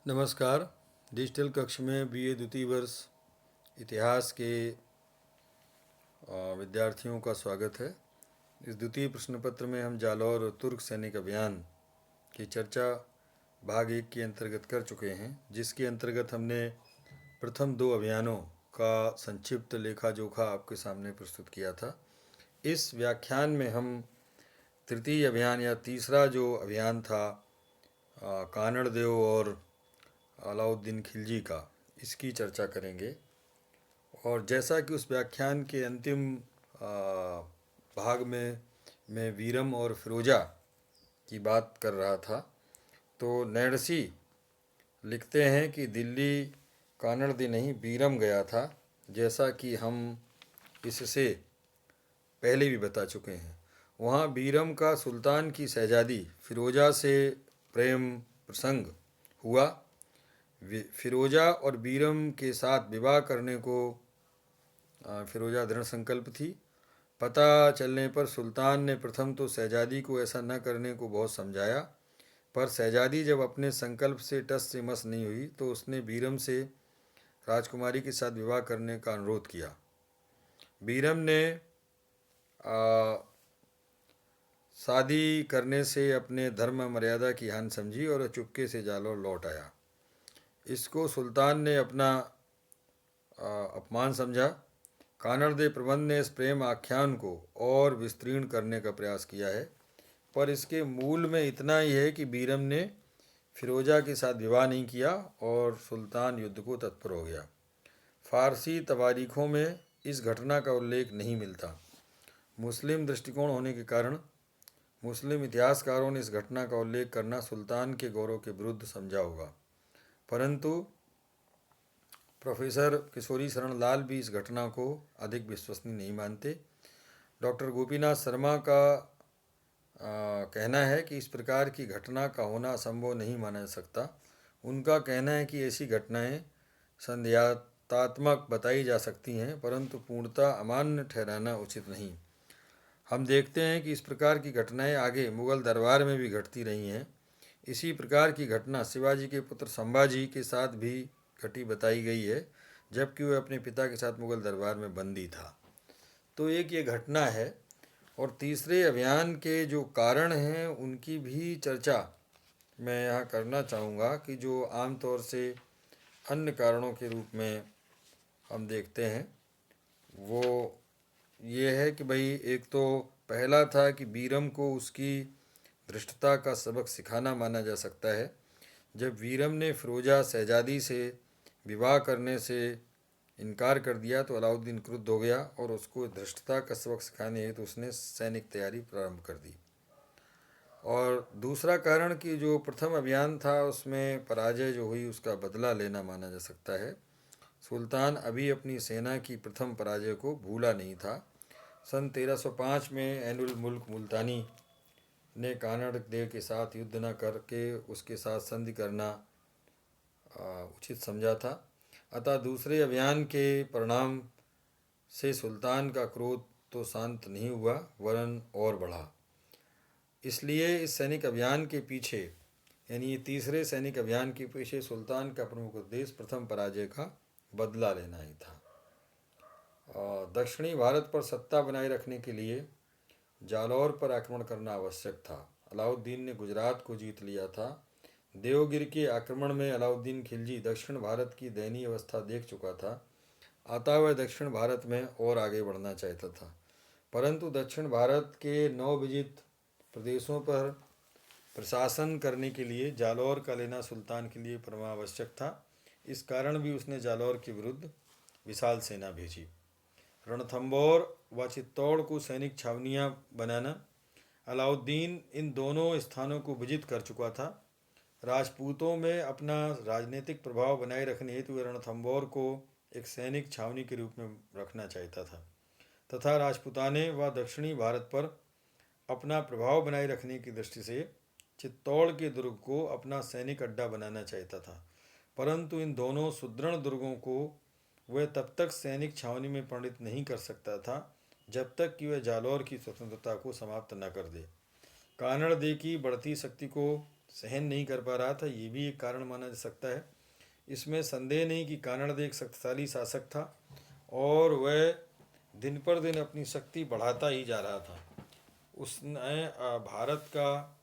नमस्कार। डिजिटल कक्ष में बीए द्वितीय वर्ष इतिहास के विद्यार्थियों का स्वागत है। इस द्वितीय प्रश्न पत्र में हम जालौर और तुर्क सैनिक अभियान की चर्चा भाग 1 के अंतर्गत कर चुके हैं, जिसके अंतर्गत हमने प्रथम 2 अभियानों का संक्षिप्त लेखा जोखा आपके सामने प्रस्तुत किया था। इस व्याख्यान में हम तृतीय अभियान या तीसरा जो अभियान था कानड़ देव और अलाउद्दीन खिलजी का, इसकी चर्चा करेंगे। और जैसा कि उस व्याख्यान के अंतिम भाग में मैं वीरम और फिरोजा की बात कर रहा था, तो नैणसी लिखते हैं कि दिल्ली कानड़ दे नहीं वीरम गया था, जैसा कि हम इससे पहले भी बता चुके हैं। वहाँ वीरम का सुल्तान की शहजादी फिरोजा से प्रेम प्रसंग हुआ। फिरोजा और वीरम के साथ विवाह करने को फिरोजा दृढ़ संकल्प थी। पता चलने पर सुल्तान ने प्रथम तो शहजादी को ऐसा न करने को बहुत समझाया, पर शहजादी जब अपने संकल्प से टस से मस नहीं हुई तो उसने वीरम से राजकुमारी के साथ विवाह करने का अनुरोध किया। वीरम ने शादी करने से अपने धर्म मर्यादा की हानि समझी और चुपके से जालौर लौट आया। इसको सुल्तान ने अपना अपमान समझा। कानड़ दे प्रबंध ने इस प्रेम आख्यान को और विस्तीर्ण करने का प्रयास किया है, पर इसके मूल में इतना ही है कि वीरम ने फिरोजा के साथ विवाह नहीं किया और सुल्तान युद्ध को तत्पर हो गया। फारसी तवारीखों में इस घटना का उल्लेख नहीं मिलता। मुस्लिम दृष्टिकोण होने के कारण मुस्लिम इतिहासकारों ने इस घटना का उल्लेख करना सुल्तान के गौरव के विरुद्ध समझा होगा, परंतु प्रोफेसर किशोरी शरण लाल भी इस घटना को अधिक विश्वसनीय नहीं मानते। डॉक्टर गोपीनाथ शर्मा का कहना है कि इस प्रकार की घटना का होना असंभव नहीं माना जा सकता। उनका कहना है कि ऐसी घटनाएं संदेहात्मक बताई जा सकती हैं, परंतु पूर्णतः अमान्य ठहराना उचित नहीं। हम देखते हैं कि इस प्रकार की घटनाएं आगे मुगल दरबार में भी घटती रही हैं। इसी प्रकार की घटना शिवाजी के पुत्र संभाजी के साथ भी घटी बताई गई है, जबकि वह अपने पिता के साथ मुगल दरबार में बंदी था। तो एक ये घटना है। और तीसरे अभियान के जो कारण हैं उनकी भी चर्चा मैं यहाँ करना चाहूँगा, कि जो आमतौर से अन्य कारणों के रूप में हम देखते हैं वो ये है कि भाई, एक तो पहला था कि वीरम को उसकी धृष्टता का सबक सिखाना माना जा सकता है। जब वीरम ने फिरोजा शहजादी से विवाह करने से इनकार कर दिया तो अलाउद्दीन क्रुद्ध हो गया और उसको धृष्टता का सबक सिखाने हेतु उसने सैनिक तैयारी प्रारंभ कर दी। और दूसरा कारण कि जो प्रथम अभियान था उसमें पराजय जो हुई उसका बदला लेना माना जा सकता है। सुल्तान अभी अपनी सेना की प्रथम पराजय को भूला नहीं था। सन 1305 में ऐनुल मुल्क मुल्तानी ने कानड़ देव के साथ युद्ध न करके उसके साथ संधि करना उचित समझा था। अतः दूसरे अभियान के परिणाम से सुल्तान का क्रोध तो शांत नहीं हुआ, वरन और बढ़ा। इसलिए इस सैनिक अभियान के पीछे, यानी तीसरे सैनिक अभियान के पीछे सुल्तान का प्रमुख उद्देश्य प्रथम पराजय का बदला लेना ही था। दक्षिणी भारत पर सत्ता बनाए रखने के लिए जालौर पर आक्रमण करना आवश्यक था। अलाउद्दीन ने गुजरात को जीत लिया था। देवगिर के आक्रमण में अलाउद्दीन खिलजी दक्षिण भारत की दयनीय अवस्था देख चुका था, अतः वह दक्षिण भारत में और आगे बढ़ना चाहता था। परंतु दक्षिण भारत के नवविजित प्रदेशों पर प्रशासन करने के लिए जालौर का लेना सुल्तान के लिए परमावश्यक था। इस कारण भी उसने जालौर के विरुद्ध विशाल सेना भेजी। रणथंभौर व चित्तौड़ को सैनिक छावनियाँ बनाना। अलाउद्दीन इन दोनों स्थानों को विजित कर चुका था। राजपूतों में अपना राजनीतिक प्रभाव बनाए रखने हेतु रणथंभौर को एक सैनिक छावनी के रूप में रखना चाहता था तथा राजपूताने व दक्षिणी भारत पर अपना प्रभाव बनाए रखने की दृष्टि से चित्तौड़ के दुर्ग को अपना सैनिक अड्डा बनाना चाहता था। परंतु इन दोनों सुदृढ़ दुर्गों को वह तब तक सैनिक छावनी में परिणत नहीं कर सकता था जब तक कि वह जालौर की स्वतंत्रता को समाप्त न कर दे। कानड़ दे की बढ़ती शक्ति को सहन नहीं कर पा रहा था, ये भी एक कारण माना जा सकता है। इसमें संदेह नहीं कि कानड़ देव एक शक्तिशाली शासक था और वह दिन पर दिन अपनी शक्ति बढ़ाता ही जा रहा था। उसने भारत का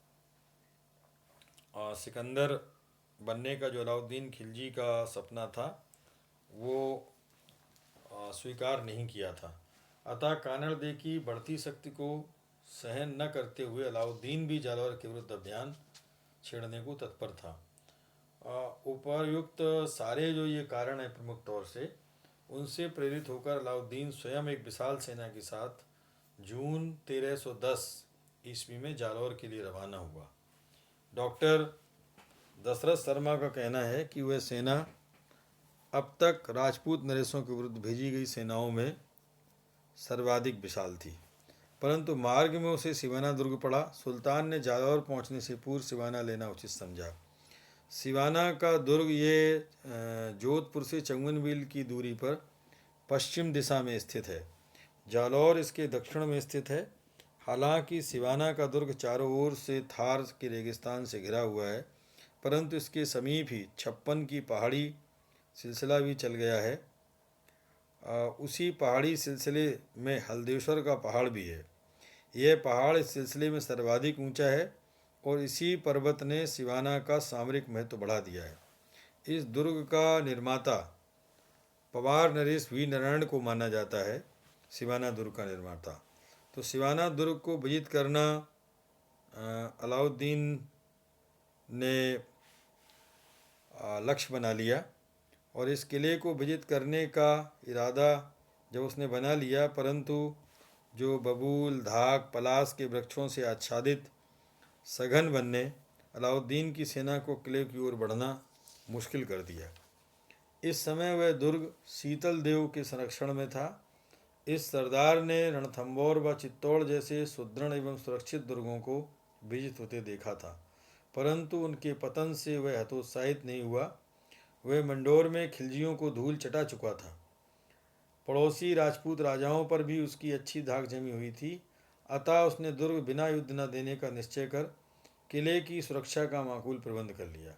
सिकंदर बनने का जो अलाउद्दीन खिलजी का सपना था वो स्वीकार नहीं किया था। अतः कानड़ देव की बढ़ती शक्ति को सहन न करते हुए अलाउद्दीन भी जालौर के विरुद्ध अभियान छेड़ने को तत्पर था। उपर्युक्त सारे जो ये कारण हैं प्रमुख तौर से, उनसे प्रेरित होकर अलाउद्दीन स्वयं एक विशाल सेना के साथ जून 1310 ईस्वी में जालौर के लिए रवाना हुआ। डॉक्टर दशरथ शर्मा का कहना है कि वह सेना अब तक राजपूत नरेशों के विरुद्ध भेजी गई सेनाओं में सर्वाधिक विशाल थी, परंतु मार्ग में उसे सिवाना दुर्ग पड़ा। सुल्तान ने जालौर पहुंचने से पूर्व सिवाना लेना उचित समझा। सिवाना का दुर्ग ये जोधपुर से 54 मील की दूरी पर पश्चिम दिशा में स्थित है। जालौर इसके दक्षिण में स्थित है। हालांकि सिवाना का दुर्ग चारों ओर से थार के रेगिस्तान से घिरा हुआ है, परंतु इसके समीप ही 56 की पहाड़ी सिलसिला भी चल गया है। उसी पहाड़ी सिलसिले में हल्देश्वर का पहाड़ भी है। यह पहाड़ इस सिलसिले में सर्वाधिक ऊंचा है और इसी पर्वत ने सिवाना का सामरिक महत्व बढ़ा दिया है। इस दुर्ग का निर्माता पवार नरेश वी नारायण को माना जाता है, सिवाना दुर्ग का निर्माता। तो सिवाना दुर्ग को विजित करना अलाउद्दीन ने लक्ष्य बना लिया और इस किले को विजित करने का इरादा जब उसने बना लिया, परंतु जो बबूल, धाक, पलाश के वृक्षों से आच्छादित सघन वन ने अलाउद्दीन की सेना को किले की ओर बढ़ना मुश्किल कर दिया। इस समय वह दुर्ग शीतल देव के संरक्षण में था। इस सरदार ने रणथंभौर व चित्तौड़ जैसे सुदृढ़ एवं सुरक्षित दुर्गों को विजित होते देखा था, परंतु उनके पतन से वह हतोत्साहित नहीं हुआ। वह मंडोर में खिलजियों को धूल चटा चुका था। पड़ोसी राजपूत राजाओं पर भी उसकी अच्छी धाक जमी हुई थी। अतः उसने दुर्ग बिना युद्ध न देने का निश्चय कर किले की सुरक्षा का माकूल प्रबंध कर लिया।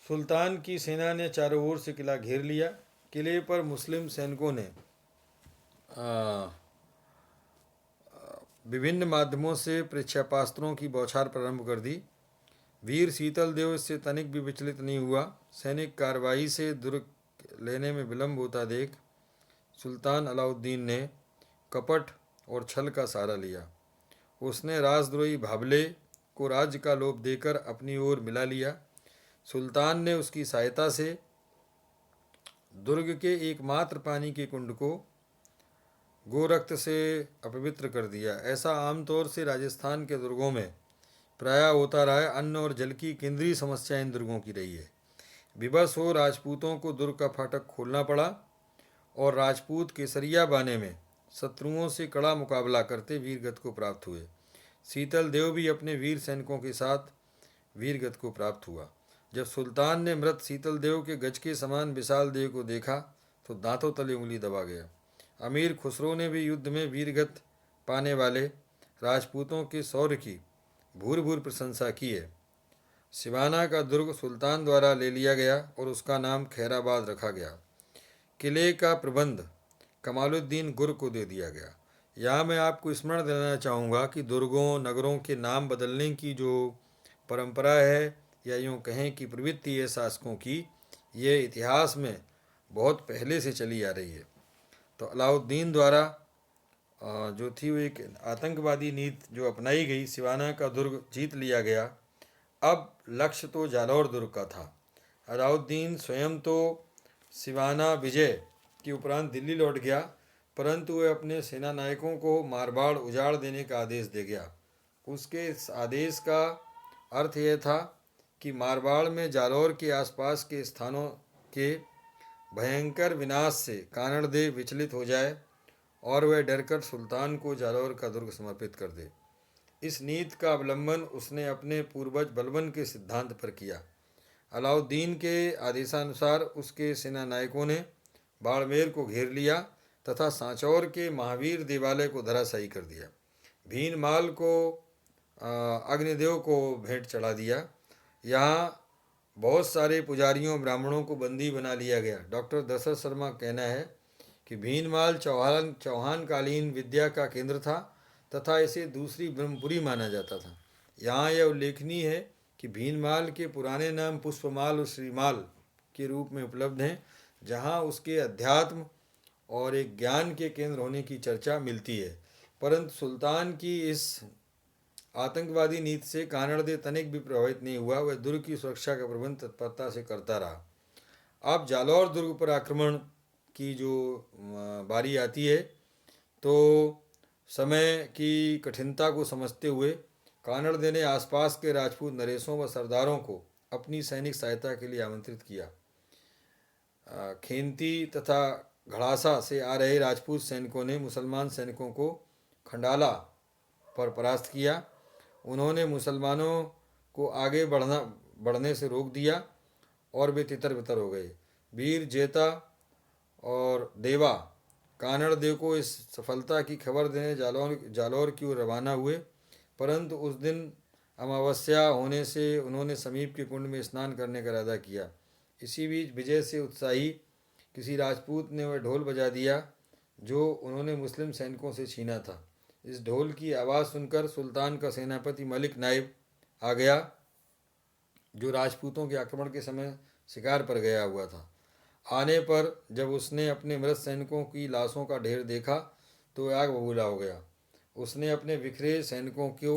सुल्तान की सेना ने चारों ओर से किला घेर लिया। किले पर मुस्लिम सैनिकों ने विभिन्न माध्यमों से परीक्षापास्त्रों की बौछार प्रारंभ कर दी। वीर शीतल देव इससे तनिक भी विचलित नहीं हुआ। सैनिक कार्रवाई से दुर्ग लेने में विलंब होता देख सुल्तान अलाउद्दीन ने कपट और छल का सहारा लिया। उसने राजद्रोही भाबले को राज्य का लोभ देकर अपनी ओर मिला लिया। सुल्तान ने उसकी सहायता से दुर्ग के एकमात्र पानी के कुंड को गोरक्त से अपवित्र कर दिया। ऐसा आमतौर से राजस्थान के दुर्गों में प्रायः होता रहा है। अन्न और जल की केंद्रीय समस्या इन दुर्गों की रही है। विवश हो राजपूतों को दुर्ग का फाटक खोलना पड़ा और राजपूत केसरिया बाने में शत्रुओं से कड़ा मुकाबला करते वीरगति को प्राप्त हुए। शीतल देव भी अपने वीर सैनिकों के साथ वीरगति को प्राप्त हुआ। जब सुल्तान ने मृत शीतल देव के गज के समान विशाल देव को देखा तो दांतों तले उंगली दबा गया। अमीर खुसरो ने भी युद्ध में वीरगति पाने वाले राजपूतों के शौर्य की भूर भूर प्रशंसा की है। सिवाना का दुर्ग सुल्तान द्वारा ले लिया गया और उसका नाम खैराबाद रखा गया। किले का प्रबंध कमालुद्दीन गुर को दे दिया गया। यहाँ मैं आपको स्मरण दिलाना चाहूँगा कि दुर्गों नगरों के नाम बदलने की जो परंपरा है या यूँ कहें कि प्रवृत्ति है शासकों की, ये इतिहास में बहुत पहले से चली आ रही है। तो अलाउद्दीन द्वारा जो थी वो एक आतंकवादी नीति जो अपनाई गई, सिवाना का दुर्ग जीत लिया गया। अब लक्ष्य तो जालौर दुर्ग का था। अलाउद्दीन स्वयं तो सिवाना विजय के उपरांत दिल्ली लौट गया, परंतु वह अपने सेना नायकों को मारवाड़ उजाड़ देने का आदेश दे गया। उसके इस आदेश का अर्थ यह था कि मारवाड़ में जालौर के आसपास के स्थानों के भयंकर विनाश से कानड़ देव विचलित हो जाए और वह डरकर सुल्तान को जालौर का दुर्ग समर्पित कर दे। इस नीति का अवलंबन उसने अपने पूर्वज बलबन के सिद्धांत पर किया। अलाउद्दीन के आदेशानुसार उसके सेना नायकों ने बाड़मेर को घेर लिया तथा सांचौर के महावीर देवालय को धराशायी कर दिया। भीनमाल को अग्निदेव को भेंट चढ़ा दिया। यहाँ बहुत सारे पुजारियों ब्राह्मणों को बंदी बना लिया गया। डॉक्टर दशरथ शर्मा का कहना है कि भीनमाल चौहान कालीन विद्या का केंद्र था तथा इसे दूसरी ब्रह्मपुरी माना जाता था। यहाँ यह उल्लेखनीय है कि भीनमाल के पुराने नाम पुष्पमाल और श्रीमाल के रूप में उपलब्ध हैं, जहाँ उसके अध्यात्म और एक ज्ञान के केंद्र होने की चर्चा मिलती है। परंतु सुल्तान की इस आतंकवादी नीति से कानड़दे तनिक भी प्रभावित नहीं हुआ। वह दुर्ग की सुरक्षा का प्रबंध तत्परता से करता रहा। अब जालौर दुर्ग पर आक्रमण की जो बारी आती है, तो समय की कठिनता को समझते हुए कानड़दे ने आसपास के राजपूत नरेशों व सरदारों को अपनी सैनिक सहायता के लिए आमंत्रित किया। खेंती तथा घड़ासा से आ रहे राजपूत सैनिकों ने मुसलमान सैनिकों को खंडाला पर परास्त किया। उन्होंने मुसलमानों को आगे बढ़ने से रोक दिया और वे तितर बितर हो गए। वीर जेता और देवा कानड़देव को इस सफलता की खबर देने जालौर की ओर रवाना हुए, परंतु उस दिन अमावस्या होने से उन्होंने समीप के कुंड में स्नान करने का इरादा किया। इसी बीच विजय से उत्साही किसी राजपूत ने वह ढोल बजा दिया जो उन्होंने मुस्लिम सैनिकों से छीना था। इस ढोल की आवाज़ सुनकर सुल्तान का सेनापति मलिक नाइब आ गया, जो राजपूतों के आक्रमण के समय शिकार पर गया हुआ था। आने पर जब उसने अपने मृत सैनिकों की लाशों का ढेर देखा तो वह आग बबूला हो गया। उसने अपने बिखरे सैनिकों को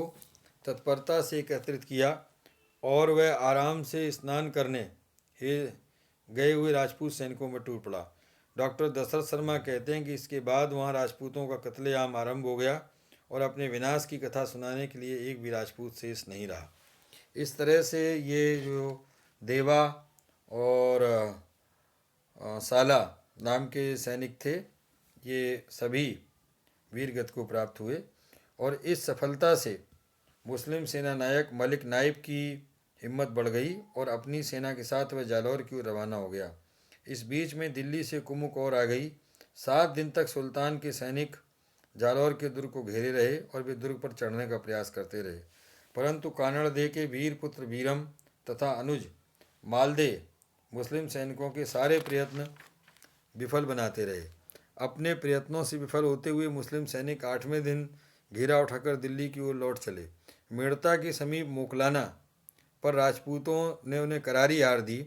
तत्परता से एकत्रित किया और वह आराम से स्नान करने गए हुए राजपूत सैनिकों में टूट पड़ा। डॉक्टर दशरथ शर्मा कहते हैं कि इसके बाद वहाँ राजपूतों का कत्लेआम आरंभ हो गया और अपने विनाश की कथा सुनाने के लिए एक भी राजपूत शेष नहीं रहा। इस तरह से ये जो देवा और साला नाम के सैनिक थे, ये सभी वीरगति को प्राप्त हुए और इस सफलता से मुस्लिम सेना नायक मलिक नाइब की हिम्मत बढ़ गई और अपनी सेना के साथ वह जालौर की ओर रवाना हो गया। इस बीच में दिल्ली से कुमुक और आ गई। 7 दिन तक सुल्तान के सैनिक जालौर के दुर्ग को घेरे रहे और वे दुर्ग पर चढ़ने का प्रयास करते रहे, परंतु कानड़दे के वीर पुत्र वीरम तथा अनुज मालदे मुस्लिम सैनिकों के सारे प्रयत्न विफल बनाते रहे। अपने प्रयत्नों से विफल होते हुए मुस्लिम सैनिक 8वें दिन घेरा उठाकर दिल्ली की ओर लौट चले। मेड़ता के समीप मोकलाना पर राजपूतों ने उन्हें करारी हार दी।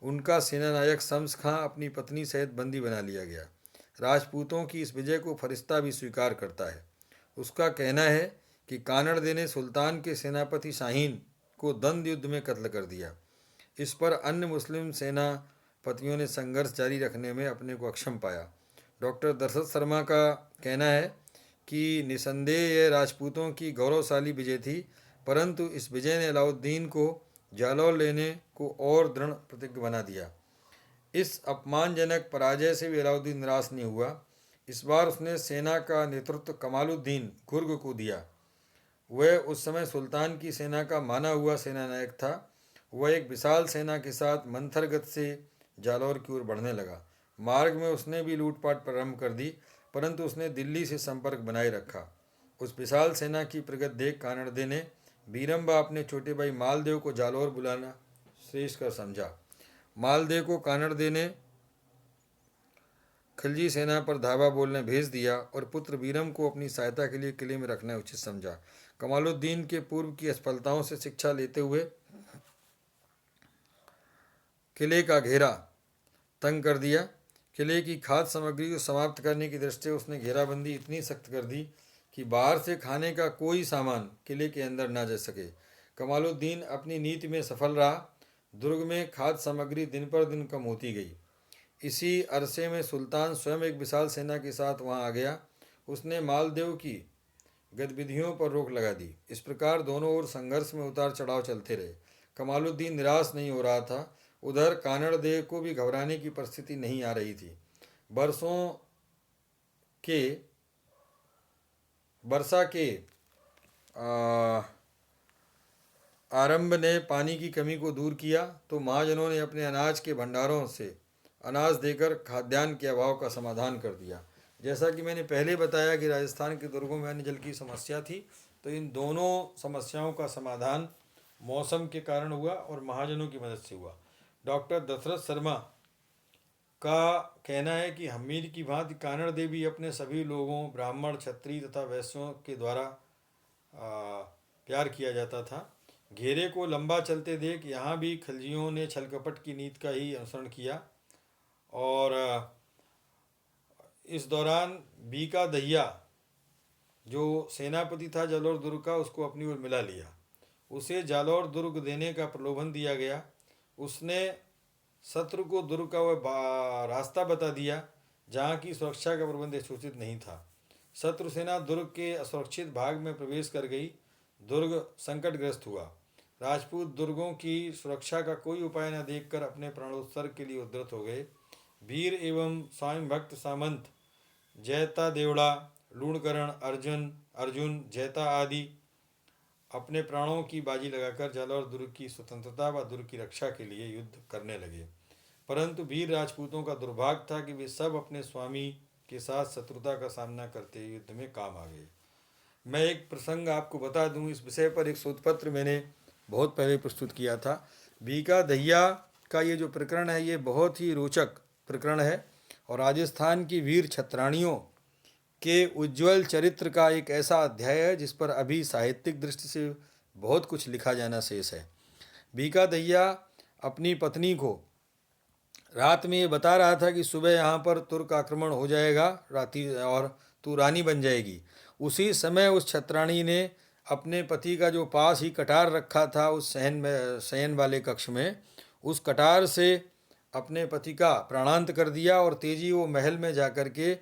उनका सेनानायक शम्स खां अपनी पत्नी सहित बंदी बना लिया गया। राजपूतों की इस विजय को फरिश्ता भी स्वीकार करता है। उसका कहना है कि कानड़दे ने सुल्तान के सेनापति शाहीन को द्वंद युद्ध में कत्ल कर दिया। इस पर अन्य मुस्लिम सेनापतियों ने संघर्ष जारी रखने में अपने को अक्षम पाया। डॉक्टर दशरथ शर्मा का कहना है कि निसंदेह यह राजपूतों की गौरवशाली विजय थी, परंतु इस विजय ने अलाउद्दीन को जालौर लेने को और दृढ़ प्रतिज्ञ बना दिया। इस अपमानजनक पराजय से भी अलाउद्दीन निराश नहीं हुआ। इस बार उसने सेना का नेतृत्व कमालुद्दीन गुर्ग को दिया। वह उस समय सुल्तान की सेना का माना हुआ सेनानायक था। वह एक विशाल सेना के साथ मंथरगत से जालौर की ओर बढ़ने लगा। मार्ग में उसने भी लूटपाट प्रारंभ कर दी, परंतु उसने दिल्ली से संपर्क बनाए रखा। उस विशाल सेना की प्रगति देख कानड़दे ने बीरम्बा अपने छोटे भाई मालदेव को जालौर बुलाना श्रेष्ठ कर समझा। मालदेव को कानड़दे ने खिलजी सेना पर धावा बोलने भेज दिया और पुत्र बीरम को अपनी सहायता के लिए किले में रखना उचित समझा। कमालुद्दीन के पूर्व की असफलताओं से शिक्षा लेते हुए किले का घेरा तंग कर दिया। किले की खाद्य सामग्री को समाप्त करने की दृष्टि से उसने घेराबंदी इतनी सख्त कर दी कि बाहर से खाने का कोई सामान किले के अंदर ना जा सके। कमालुद्दीन अपनी नीति में सफल रहा। दुर्ग में खाद्य सामग्री दिन पर दिन कम होती गई। इसी अरसे में सुल्तान स्वयं एक विशाल सेना के साथ वहां आ गया। उसने मालदेव की गतिविधियों पर रोक लगा दी। इस प्रकार दोनों ओर संघर्ष में उतार चढ़ाव चलते रहे। कमालुद्दीन निराश नहीं हो रहा था। उधर कानड़देव को भी घबराने की परिस्थिति नहीं आ रही थी। वर्षा के आरंभ ने पानी की कमी को दूर किया तो महाजनों ने अपने अनाज के भंडारों से अनाज देकर खाद्यान्न के अभाव का समाधान कर दिया। जैसा कि मैंने पहले बताया कि राजस्थान के दुर्गों में अन्य जल की समस्या थी, तो तो इन दोनों समस्याओं का समाधान मौसम के कारण हुआ और महाजनों की मदद से हुआ। डॉक्टर दशरथ शर्मा का कहना है कि हम्मीर की भांति कानड़ देवी अपने सभी लोगों ब्राह्मण, क्षत्रिय तथा वैश्यों के द्वारा प्यार किया जाता था। घेरे को लंबा चलते देख यहाँ भी खलजियों ने छलकपट की नीति का ही अनुसरण किया और इस दौरान बीका दहिया जो सेनापति था जालौर दुर्ग का, उसको अपनी ओर मिला लिया। उसे जालौर दुर्ग देने का प्रलोभन दिया गया। उसने शत्रु को दुर्ग का वह रास्ता बता दिया जहाँ की सुरक्षा का प्रबंध सूचित नहीं था। शत्रु सेना दुर्ग के असुरक्षित भाग में प्रवेश कर गई। दुर्ग संकटग्रस्त हुआ। राजपूत दुर्गों की सुरक्षा का कोई उपाय न देखकर अपने प्राणोत्सर्ग के लिए उद्यत हो गए। वीर एवं स्वामी भक्त सामंत जयता देवड़ा, लूणकरण, अर्जुन जयता आदि अपने प्राणों की बाजी लगाकर जालौर दुर्ग की स्वतंत्रता व दुर्ग की रक्षा के लिए युद्ध करने लगे। परंतु वीर राजपूतों का दुर्भाग्य था कि वे सब अपने स्वामी के साथ शत्रुता का सामना करते युद्ध में काम आ गए। मैं एक प्रसंग आपको बता दूं, इस विषय पर एक शोधपत्र मैंने बहुत पहले प्रस्तुत किया था। बीका दहिया का ये जो प्रकरण है ये बहुत ही रोचक प्रकरण है और राजस्थान की वीर छत्राणियों के उज्ज्वल चरित्र का एक ऐसा अध्याय है जिस पर अभी साहित्यिक दृष्टि से बहुत कुछ लिखा जाना शेष है। बीका दहिया अपनी पत्नी को रात में ये बता रहा था कि सुबह यहाँ पर तुर्क आक्रमण हो जाएगा राती और तू रानी बन जाएगी। उसी समय उस छत्राणी ने अपने पति का जो पास ही कटार रखा था उस शयन वाले कक्ष में, उस कटार से अपने पति का प्राणांत कर दिया और तेजी वो महल में जाकर के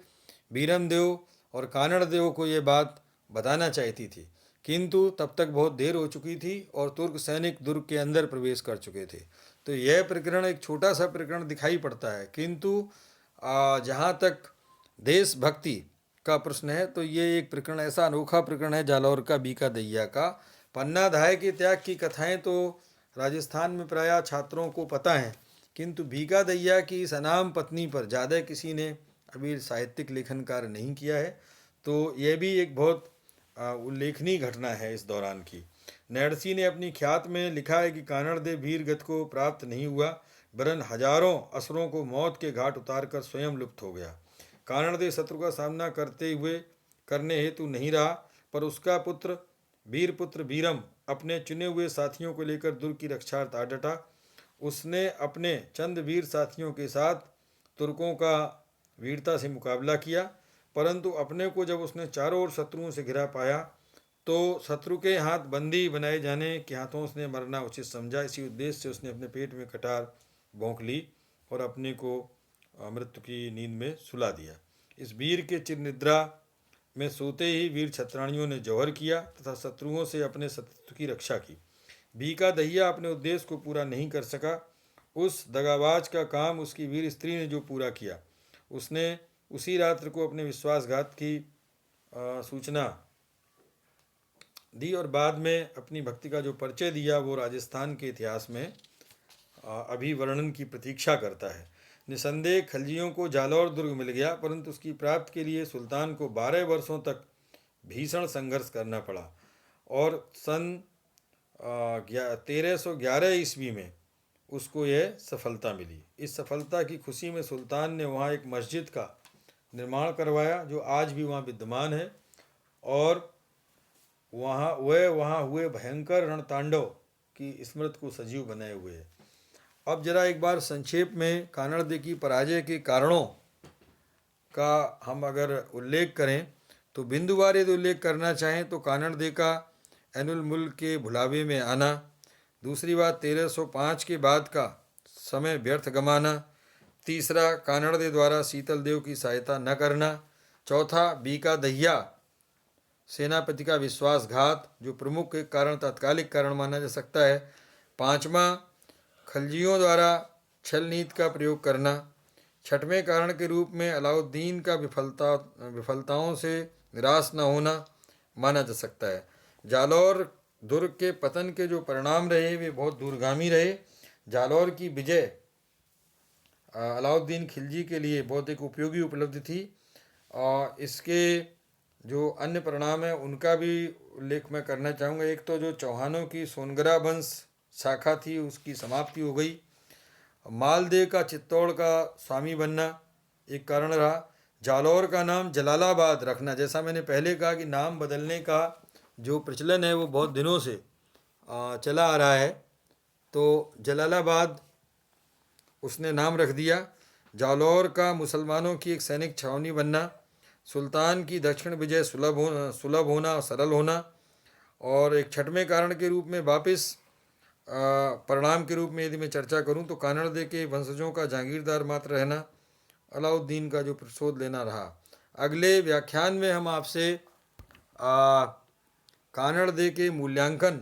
बीरम देव और कानड़ देव को ये बात बताना चाहती थी, किंतु तब तक बहुत देर हो चुकी थी और तुर्क सैनिक दुर्ग के अंदर प्रवेश कर चुके थे। तो यह प्रकरण एक छोटा सा प्रकरण दिखाई पड़ता है, किंतु जहाँ तक देशभक्ति का प्रश्न है तो ये एक प्रकरण ऐसा अनोखा प्रकरण है जालौर का बीका दहिया का। पन्ना धाय के त्याग की कथाएं तो राजस्थान में प्रायः छात्रों को पता हैं, किंतु बीका दहिया की इस अनाम पत्नी पर ज़्यादा किसी ने अभी साहित्यिक लेखन कार्य नहीं किया है। तो यह भी एक बहुत उल्लेखनीय घटना है इस दौरान की। नैडसी ने अपनी ख्यात में लिखा है कि कानड़ देव वीर गति को प्राप्त नहीं हुआ, वरन हजारों असुरों को मौत के घाट उतारकर स्वयं लुप्त हो गया। कानड़ देव शत्रु का सामना करने हेतु नहीं रहा, पर उसका पुत्र वीरपुत्र वीरम अपने चुने हुए साथियों को लेकर दुर्ग की रक्षार्थ आ डटा। उसने अपने चंद वीर साथियों के साथ तुर्कों का वीरता से मुकाबला किया, परंतु अपने को जब उसने चारों ओर शत्रुओं से घिरा पाया तो शत्रु के हाथ बंदी बनाए जाने के हाथों उसने मरना उचित समझा। इसी उद्देश्य से उसने अपने पेट में कटार भोंक ली और अपने को मृत्यु की नींद में सुला दिया। इस वीर के चिर निद्रा में सोते ही वीर छत्राणियों ने जौहर किया तथा शत्रुओं से अपने सत्य की रक्षा की। बीका दहिया अपने उद्देश्य को पूरा नहीं कर सका। उस दगाबाज का काम उसकी वीर स्त्री ने जो पूरा किया, उसने उसी रात्र को अपने विश्वासघात की सूचना दी और बाद में अपनी भक्ति का जो परिचय दिया वो राजस्थान के इतिहास में अभी वर्णन की प्रतीक्षा करता है। निसंदेह खलजियों को जालौर दुर्ग मिल गया, परंतु उसकी प्राप्ति के लिए सुल्तान को 12 वर्षों तक भीषण संघर्ष करना पड़ा और सन 1311 ईस्वी में उसको यह सफलता मिली। इस सफलता की खुशी में सुल्तान ने वहाँ एक मस्जिद का निर्माण करवाया जो आज भी वहाँ विद्यमान है और वहाँ हुए भयंकर रणतांडव की स्मृति को सजीव बनाए हुए है। अब जरा एक बार संक्षेप में कानड़ देव की पराजय के कारणों का हम अगर उल्लेख करें तो बिंदुवार यदि उल्लेख करना चाहें तो कानड़ देव का एनुल मुल्क के भुलावे में आना, दूसरी बात 1305 के बाद का समय व्यर्थ गंवाना, तीसरा कानड़ देव द्वारा शीतल देव की सहायता न करना, चौथा बीका दहिया सेनापति का विश्वासघात जो प्रमुख एक कारण तात्कालिक कारण माना जा सकता है, पांचवा खलजियों द्वारा छल नीति का प्रयोग करना, छठवें कारण के रूप में अलाउद्दीन का विफलताओं से निराश न होना माना जा सकता है। जालौर दुर्ग के पतन के जो परिणाम रहे वे बहुत दूरगामी रहे। जालौर की विजय अलाउद्दीन खिलजी के लिए बहुत एक उपयोगी उपलब्धि थी और इसके जो अन्य परिणाम है उनका भी उल्लेख मैं करना चाहूँगा। एक तो जो चौहानों की सोनगरा वंश शाखा थी उसकी समाप्ति हो गई। मालदेव का चित्तौड़ का स्वामी बनना एक कारण रहा। जालौर का नाम जलालाबाद रखना, जैसा मैंने पहले कहा कि नाम बदलने का जो प्रचलन है वो बहुत दिनों से चला आ रहा है, तो जलालाबाद उसने नाम रख दिया। जालौर का मुसलमानों की एक सैनिक छावनी बनना, सुल्तान की दक्षिण विजय सुलभ होना और सरल होना, और एक छठवें कारण के रूप में वापिस परिणाम के रूप में यदि मैं चर्चा करूं तो कानड़ के वंशजों का जागीरदार मात्र रहना, अलाउद्दीन का जो प्रतिशोध लेना रहा। अगले व्याख्यान में हम आपसे कानड़ के मूल्यांकन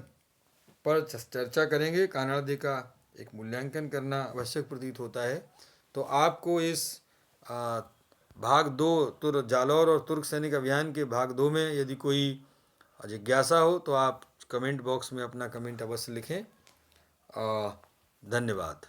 पर चर्चा करेंगे। कानड़ का एक मूल्यांकन करना आवश्यक प्रतीत होता है। तो आपको इस भाग 2 जालौर और तुर्क सैनिक अभियान के भाग 2 में यदि कोई जिज्ञासा हो तो आप कमेंट बॉक्स में अपना कमेंट अवश्य लिखें। धन्यवाद।